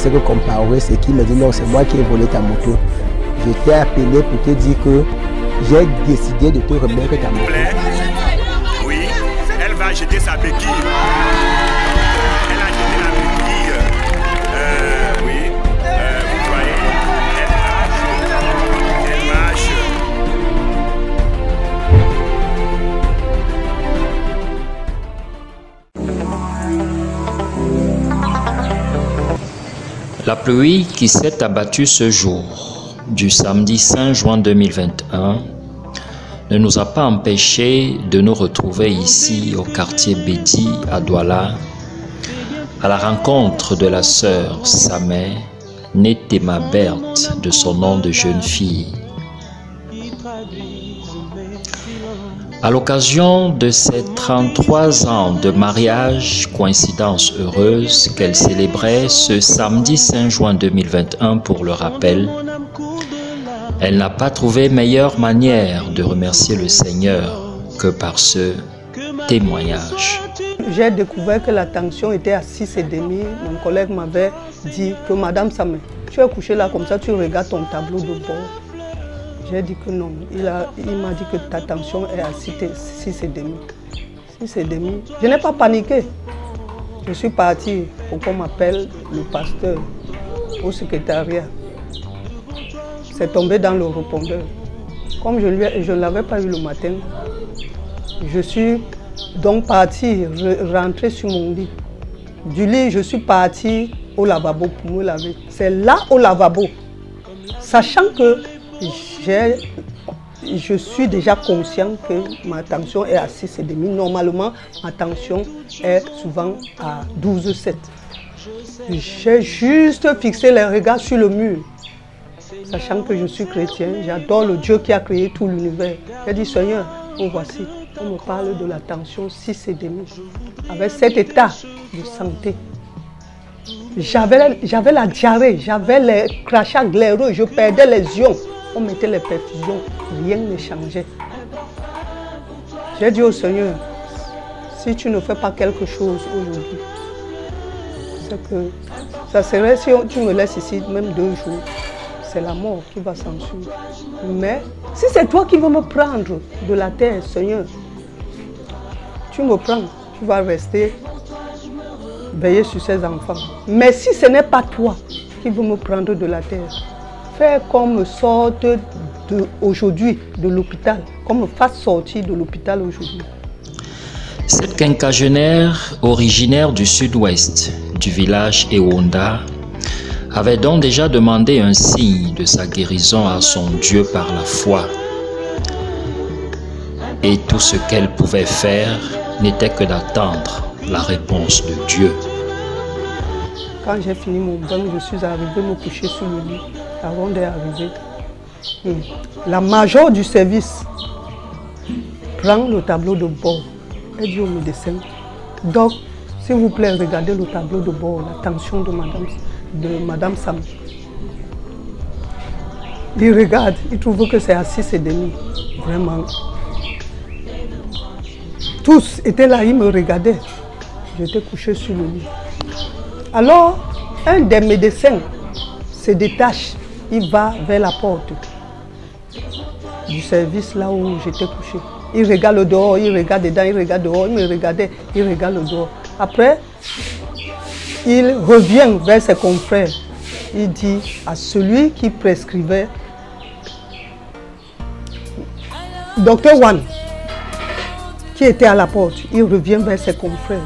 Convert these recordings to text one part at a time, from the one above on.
ce que comparer, c'est qu'il me dit non, c'est moi qui ai volé ta moto. Je t'ai appelé pour te dire que j'ai décidé de te remettre ta moto. Oui, elle va jeter sa béquille. Elle a jeté la béquille. Oui, vous voyez, elle marche. La pluie qui s'est abattue ce jour, du samedi 5 juin 2021, ne nous a pas empêchés de nous retrouver ici au quartier Bédi à Douala, à la rencontre de la sœur Samé, née Théma Berthe de son nom de jeune fille. À l'occasion de ses 33 ans de mariage, coïncidence heureuse qu'elle célébrait ce samedi 5 juin 2021 pour le rappel, elle n'a pas trouvé meilleure manière de remercier le Seigneur que par ce témoignage. J'ai découvert que la tension était à 6,5. Mon collègue m'avait dit que Madame Samé, tu es couchée là comme ça, tu regardes ton tableau de bord. J'ai dit que non. Il m'a dit que ta tension est à 6,5. 6,5. Je n'ai pas paniqué. Je suis partie pour qu'on m'appelle le pasteur au secrétariat. C'est tombé dans le répondeur. Comme je ne l'avais pas eu le matin, je suis donc partie, rentrée sur mon lit. Du lit, je suis partie au lavabo pour me laver. C'est là au lavabo, sachant que je suis déjà conscient que ma tension est à 6,5. Normalement, ma tension est souvent à 12,7. J'ai juste fixé les regards sur le mur. Sachant que je suis chrétien, j'adore le Dieu qui a créé tout l'univers. J'ai dit, Seigneur, oh voici, on me parle de la tension 6,5. Avec cet état de santé, j'avais la diarrhée, j'avais les crachats glaireux, je perdais les ions. On mettait les perfusions, rien ne changeait. J'ai dit au Seigneur, si tu ne fais pas quelque chose aujourd'hui, c'est que ça serait si tu me laisses ici même 2 jours. C'est la mort qui va s'ensuivre. Mais si c'est toi qui veux me prendre de la terre, Seigneur, tu me prends, tu vas rester veiller sur ces enfants. Mais si ce n'est pas toi qui veux me prendre de la terre, fais qu'on me sorte aujourd'hui de l'hôpital, qu'on me fasse sortir de l'hôpital aujourd'hui. Cette quinquagénaire, originaire du sud-ouest du village Ewonda, avait donc déjà demandé un signe de sa guérison à son Dieu par la foi. Et tout ce qu'elle pouvait faire n'était que d'attendre la réponse de Dieu. Quand j'ai fini mon bain, je suis arrivée me coucher sur le lit. Avant d'arriver, la major du service prend le tableau de bord et dit au médecin, donc, s'il vous plaît, regardez le tableau de bord, la tension de Madame Sam. Il regarde, il trouve que c'est à 6,5. Vraiment. Tous étaient là, ils me regardaient. J'étais couché sur le lit. Alors, un des médecins se détache, il va vers la porte du service là où j'étais couché. Il regarde le dehors, il regarde dedans, il regarde dehors, il me regardait, il regarde le dehors. Après, il revient vers ses confrères. Il dit à celui qui prescrivait, Dr Wan, qui était à la porte, il revient vers ses confrères.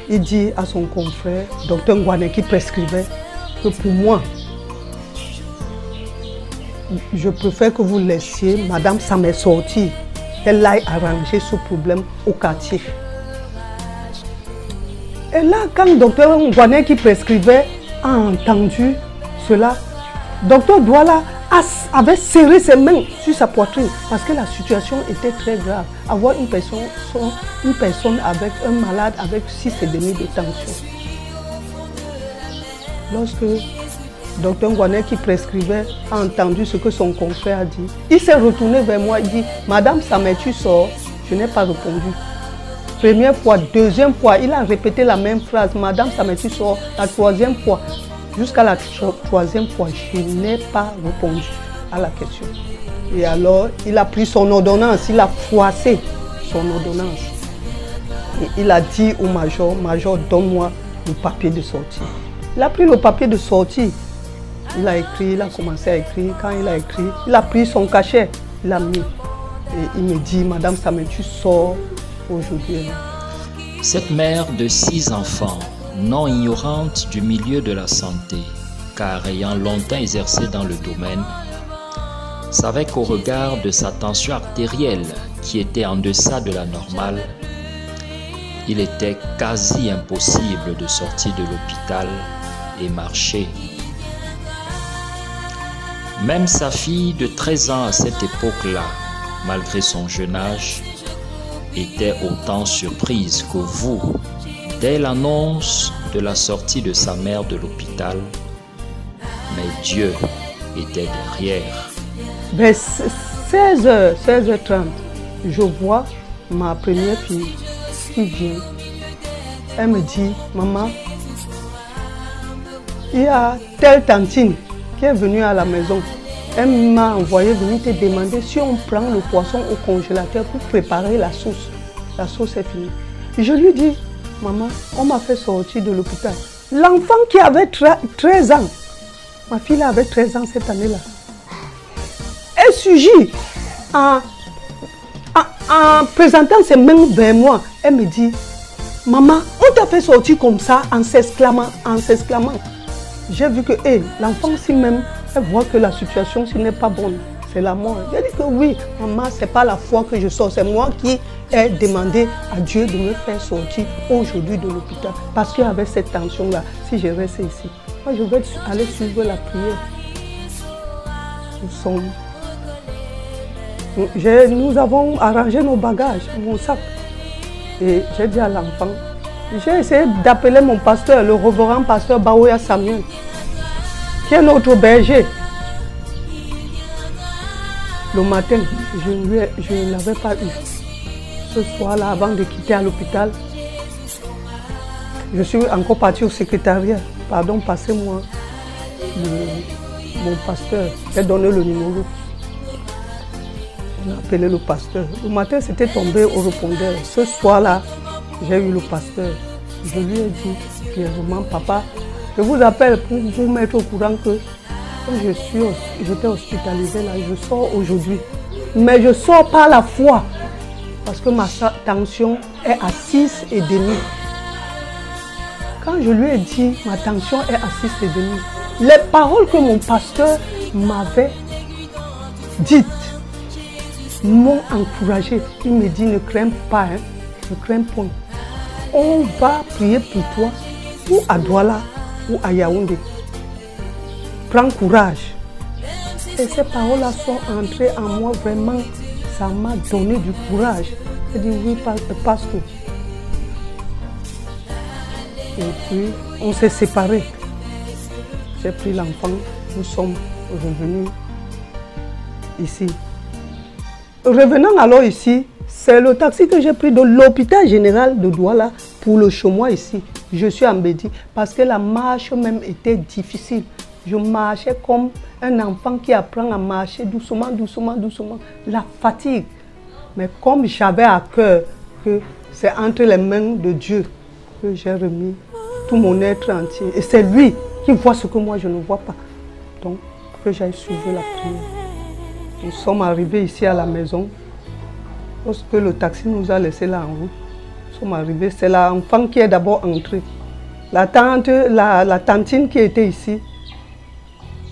Il dit à son confrère, Dr Wan, qui prescrivait, que pour moi, je préfère que vous laissiez Madame Samé sortir, qu'elle aille arranger ce problème au quartier. Et là, quand Dr Ngwane qui prescrivait a entendu cela, Dr Douala avait serré ses mains sur sa poitrine parce que la situation était très grave. Avoir une personne avec un malade avec 6,5 de tension. Lorsque Dr Ngwane qui prescrivait a entendu ce que son confrère a dit, il s'est retourné vers moi et dit, Madame Samé, tu sors. Je n'ai pas répondu. première fois, deuxième fois, il a répété la même phrase. Madame Samé, tu sors. La troisième fois, jusqu'à la troisième fois, je n'ai pas répondu à la question. Et alors, il a pris son ordonnance, il a froissé son ordonnance. Et il a dit au major, major, donne-moi le papier de sortie. Il a pris le papier de sortie. Il a écrit, il a commencé à écrire. Quand il a écrit, il a pris son cachet, il l'a mis. Et il me dit, Madame Samé, tu sors aujourd'hui. Cette mère de 6 enfants, non ignorante du milieu de la santé, car ayant longtemps exercé dans le domaine, savait qu'au regard de sa tension artérielle qui était en deçà de la normale, il était quasi impossible de sortir de l'hôpital et marcher. Même sa fille de 13 ans à cette époque-là, malgré son jeune âge, était autant surprise que vous dès l'annonce de la sortie de sa mère de l'hôpital. Mais Dieu était derrière. Vers 16h, 16h30, je vois ma première fille qui vient. Elle me dit, maman, il y a telle tantine qui est venue à la maison. Elle m'a envoyé venir te demander si on prend le poisson au congélateur pour préparer la sauce. La sauce est finie. Je lui dis, maman, on m'a fait sortir de l'hôpital. L'enfant qui avait 13 ans, ma fille avait 13 ans cette année-là, elle surgit en présentant ses mains vers moi. Elle me dit, maman, on t'a fait sortir comme ça en s'exclamant. J'ai vu que l'enfant si même, elle voit que la situation si n'est pas bonne. C'est la mort. J'ai dit que oui, maman, ce n'est pas la foi que je sors. C'est moi qui ai demandé à Dieu de me faire sortir aujourd'hui de l'hôpital. Parce qu'il y avait cette tension-là. Si je reste ici, moi je vais aller suivre la prière. Nous avons arrangé nos bagages, mon sac. Et j'ai dit à l'enfant, j'ai essayé d'appeler mon pasteur, le révérend pasteur Baouya Samuel, qui est notre berger. Le matin, je ne l'avais pas eu. Ce soir-là, avant de quitter à l'hôpital, je suis encore partie au secrétariat. Pardon, passez-moi mon pasteur. J'ai donné le numéro. On a appelé le pasteur. Le matin, c'était tombé au répondeur. Ce soir-là, j'ai eu le pasteur. Je lui ai dit, fièrement, papa, je vous appelle pour vous mettre au courant que j'étais hospitalisée là, je sors aujourd'hui. Mais je sors par la foi. Parce que ma tension est à 6,5. Quand je lui ai dit, ma tension est à 6,5, les paroles que mon pasteur m'avait dites m'ont encouragé. Il me dit, ne crains pas, ne crains point. On va prier pour toi, ou à Douala, ou à Yaoundé. Prends courage. Et ces paroles-là sont entrées en moi vraiment. Ça m'a donné du courage. J'ai dit oui, pasteur. Et puis, on s'est séparés. J'ai pris l'enfant. Nous sommes revenus ici. Revenant alors ici, c'est le taxi que j'ai pris de l'hôpital général de Douala pour le Chomois ici. Je suis en Bédi parce que la marche même était difficile. Je marchais comme un enfant qui apprend à marcher doucement, doucement, doucement. La fatigue. Mais comme j'avais à cœur que c'est entre les mains de Dieu que j'ai remis tout mon être entier. Et c'est lui qui voit ce que moi je ne vois pas. Donc, que j'ai suivi la prière. Nous sommes arrivés ici à la maison. Lorsque le taxi nous a laissés là en route, nous sommes arrivés. C'est l'enfant qui est d'abord entré. La tantine qui était ici,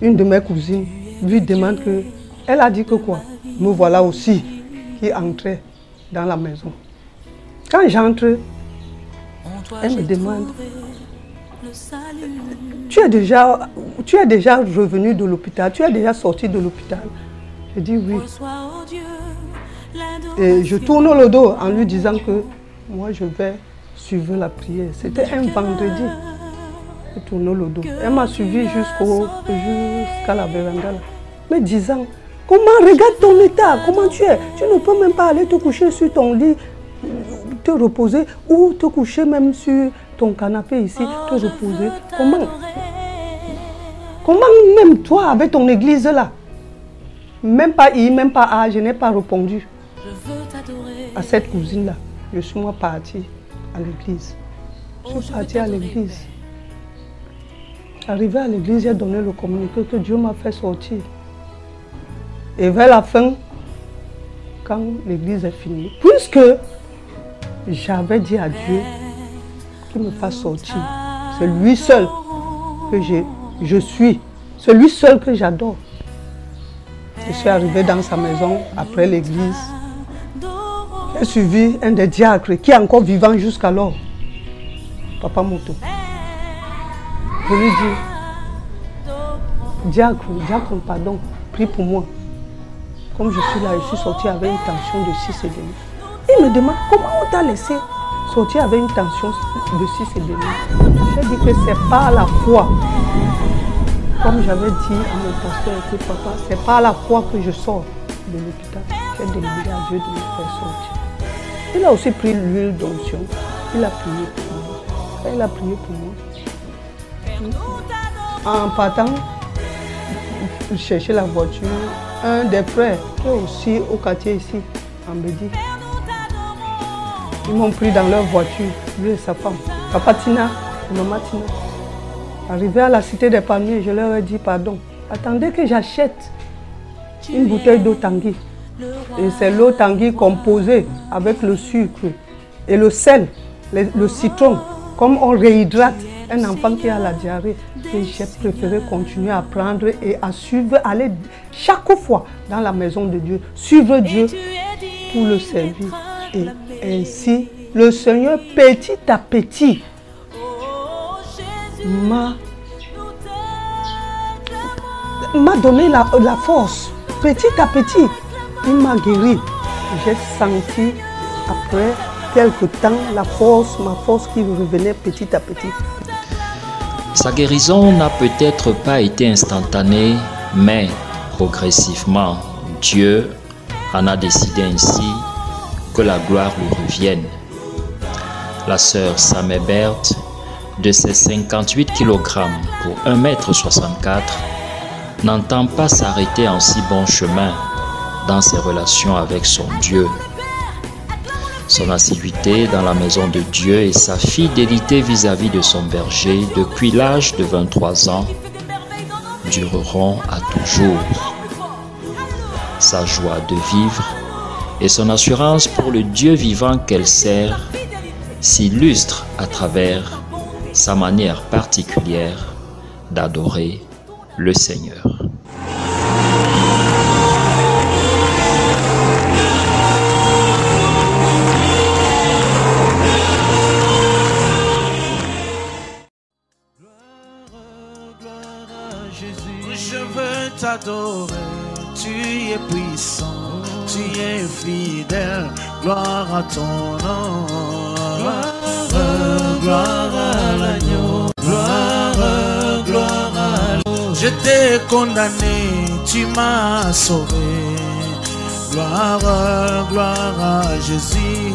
une de mes cousines, lui demande que... Elle a dit que quoi? Nous voilà aussi qui entrait dans la maison. Quand j'entre, elle me demande, tu es déjà revenu de l'hôpital, tu es déjà sorti de l'hôpital. Je dis oui. Et je tourne le dos en lui disant que moi je vais suivre la prière. C'était un vendredi. Je tourne le dos. Elle m'a suivi jusqu'à la véranda. Me disant, comment regarde ton état, comment tu es? Tu ne peux même pas aller te coucher sur ton lit, te te reposer ou te coucher même sur ton canapé ici, te reposer. Comment? Comment même toi avec ton église là? Même pas I, même pas A, je n'ai pas répondu à cette cousine là. Je suis moi partie à l'église. Je suis partie à l'église. Arrivé à l'église, j'ai donné le communiqué que Dieu m'a fait sortir. Et vers la fin, quand l'église est finie, puisque j'avais dit à Dieu qu'il me fasse sortir, c'est lui seul que je suis, c'est lui seul que j'adore. Je suis arrivée dans sa maison après l'église. J'ai suivi un des diacres qui est encore vivant jusqu'alors, Papa Moto. Je lui dis, diacre, pardon, prie pour moi. Comme je suis là, je suis sortie avec une tension de 6,5. Il me demande comment on t'a laissé sortir avec une tension de 6,5. J'ai dit que c'est pas la foi. Comme j'avais dit à mon pasteur, que papa, c'est pas la foi que je sors de l'hôpital. J'ai demandé à Dieu de me faire sortir. Il a aussi pris l'huile d'onction. Il a prié pour moi. Il a prié pour moi. En partant chercher la voiture, un des frères qui est aussi au quartier ici, en Bédi, ils m'ont pris dans leur voiture, lui et sa femme, Papa Tina et Maman Tina. Arrivé à la cité des palmiers, je leur ai dit pardon. Attendez que j'achète une bouteille d'eau Tanguy. Et c'est l'eau Tanguy composée avec le sucre et le sel, le citron. Comme on réhydrate un enfant qui a la diarrhée. Et j'ai préféré continuer à prendre et à suivre, aller chaque fois dans la maison de Dieu, suivre Dieu pour le servir. Et ainsi, le Seigneur, petit à petit, m'a donné la force. Petit à petit, il m'a guéri. J'ai senti après quelque temps ma force qui revenait petit à petit. Sa guérison n'a peut-être pas été instantanée, mais progressivement, Dieu en a décidé ainsi que la gloire lui revienne. La sœur Sam Ebert, de ses 58 kg pour 1,64 m, n'entend pas s'arrêter en si bon chemin dans ses relations avec son Dieu. Son assiduité dans la maison de Dieu et sa fidélité vis-à-vis de son berger depuis l'âge de 23 ans dureront à toujours. Sa joie de vivre et son assurance pour le Dieu vivant qu'elle sert s'illustrent à travers sa manière particulière d'adorer le Seigneur. Je veux t'adorer, tu es puissant, tu es fidèle, gloire à ton nom. Gloire à l'agneau, gloire à l'agneau. Je t'ai condamné, tu m'as sauvé. Gloire à Jésus.